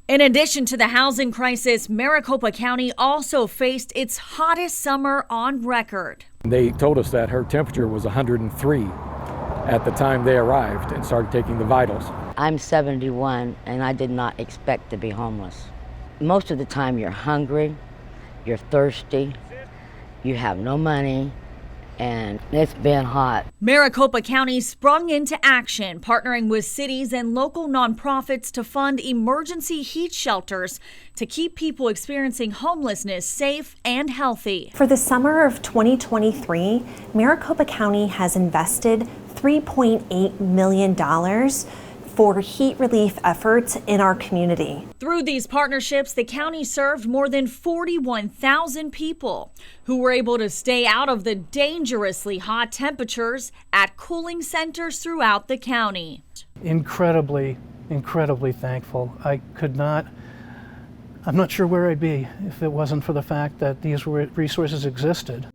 In addition to the housing crisis, Maricopa County also faced its hottest summer on record. They told us that her temperature was 103 at the time they arrived and started taking the vitals. I'm 71 and I did not expect to be homeless. Most of the time you're hungry, you're thirsty, you have no money, and it's been hot. Maricopa County sprung into action, partnering with cities and local nonprofits to fund emergency heat shelters to keep people experiencing homelessness safe and healthy. For the summer of 2023, Maricopa County has invested $3.8 million for heat relief efforts in our community. Through these partnerships, the county served more than 41,000 people who were able to stay out of the dangerously hot temperatures at cooling centers throughout the county. Incredibly thankful. I'm not sure where I'd be if it wasn't for the fact that these resources existed.